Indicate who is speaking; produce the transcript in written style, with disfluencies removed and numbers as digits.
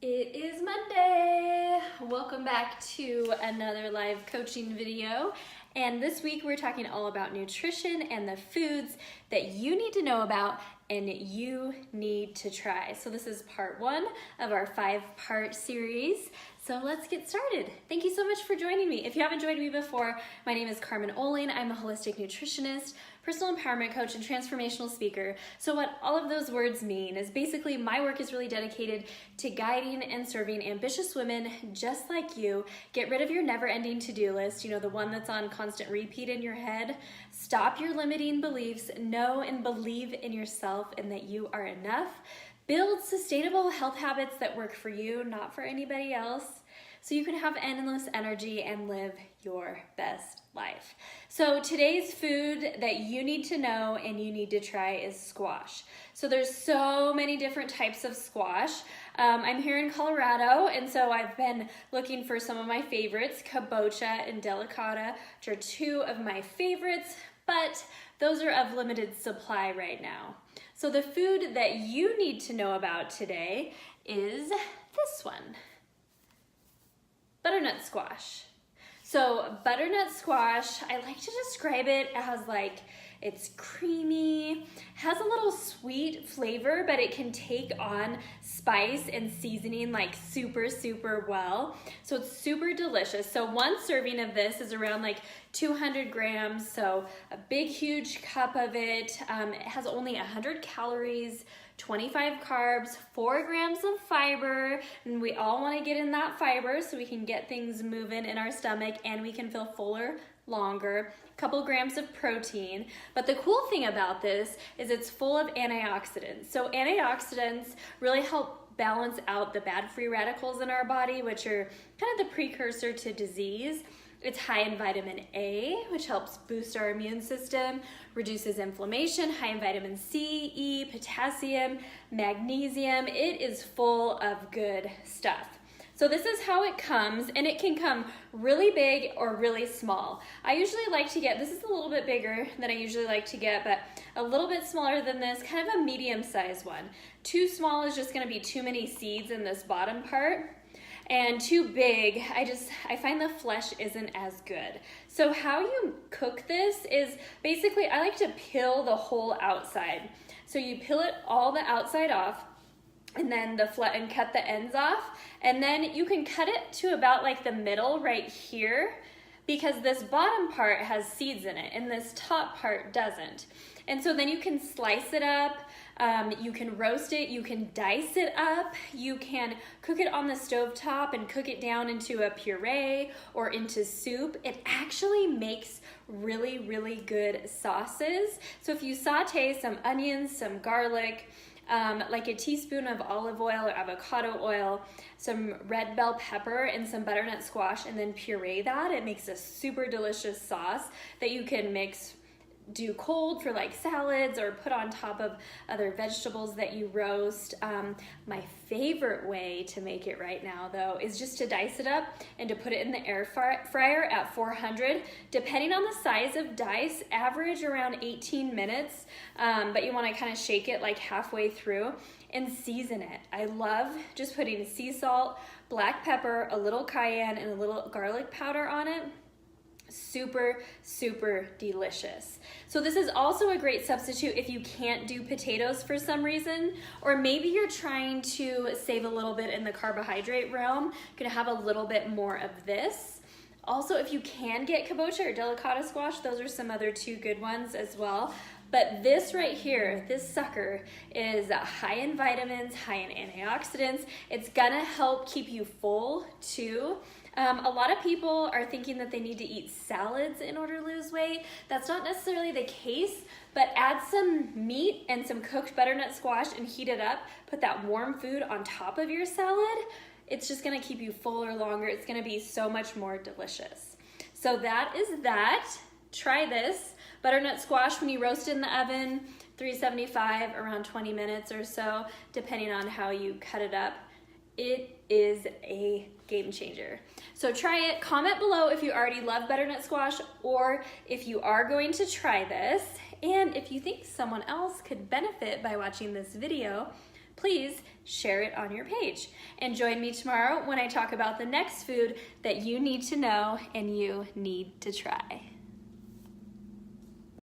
Speaker 1: It is Monday. Welcome back to another live coaching video. And this week we're talking all about nutrition and the foods that you need to know about and you need to try. So this is part one of our 5-part series. So let's get started. Thank you so much for joining me. If you haven't joined me before, my name is Carmen Oling. I'm a holistic nutritionist, personal empowerment coach, and transformational speaker. So what all of those words mean is basically my work is really dedicated to guiding and serving ambitious women just like you. Get rid of your never-ending to-do list, the one that's on constant repeat in your head. Stop your limiting beliefs, know and believe in yourself and that you are enough. Build sustainable health habits that work for you, not for anybody else, so you can have endless energy and live your best life. So today's food that you need to know and you need to try is squash. So there's so many different types of squash. I'm here in Colorado, and so I've been looking for some of my favorites, kabocha and delicata, which are two of my favorites, but those are of limited supply right now. So the food that you need to know about today is this one. Butternut squash. So butternut squash, I like to describe it as it's creamy, has a little sweet flavor, but it can take on spice and seasoning super, super well. So it's super delicious. So one serving of this is around 200 grams. So a big, huge cup of it. It has only 100 calories, 25 carbs, 4 grams of fiber, and we all want to get in that fiber so we can get things moving in our stomach and we can feel fuller longer. A couple grams of protein. But the cool thing about this is it's full of antioxidants. So antioxidants really help balance out the bad free radicals in our body, which are kind of the precursor to disease. It's high in vitamin A, which helps boost our immune system, reduces inflammation, high in vitamin C, E, potassium, magnesium. It is full of good stuff. So this is how it comes, and it can come really big or really small. I usually like to get, this is a little bit bigger than I usually like to get, but a little bit smaller than this, kind of a medium-sized one. Too small is just gonna be too many seeds in this bottom part. And too big, I find the flesh isn't as good. So how you cook this is basically, I like to peel the whole outside. So you peel it all the outside off, and then and cut the ends off, and then you can cut it to about the middle right here, because this bottom part has seeds in it and this top part doesn't. And so then you can slice it up, you can roast it, you can dice it up, you can cook it on the stovetop and cook it down into a puree or into soup. It actually makes really, really good sauces. So if you saute some onions, some garlic, a teaspoon of olive oil or avocado oil, some red bell pepper, and some butternut squash, and then puree that, it makes a super delicious sauce that you can do cold for salads or put on top of other vegetables that you roast. My favorite way to make it right now though is just to dice it up and to put it in the air fryer at 400. Depending on the size of dice, average around 18 minutes, but you want to kind of shake it halfway through and season it. I love just putting sea salt, black pepper, a little cayenne, and a little garlic powder on it. Super, super delicious. So this is also a great substitute if you can't do potatoes for some reason, or maybe you're trying to save a little bit in the carbohydrate realm. You're gonna have a little bit more of this. Also, if you can get kabocha or delicata squash, those are some other two good ones as well. But this right here, this sucker, is high in vitamins, high in antioxidants. It's gonna help keep you full too. A lot of people are thinking that they need to eat salads in order to lose weight. That's not necessarily the case, but add some meat and some cooked butternut squash and heat it up. Put that warm food on top of your salad. It's just gonna keep you fuller longer. It's gonna be so much more delicious. So that is that. Try this. Butternut squash, when you roast it in the oven, 375, around 20 minutes or so, depending on how you cut it up. It is a game changer. So try it. Comment below if you already love butternut squash or if you are going to try this. And if you think someone else could benefit by watching this video, please share it on your page. And join me tomorrow when I talk about the next food that you need to know and you need to try.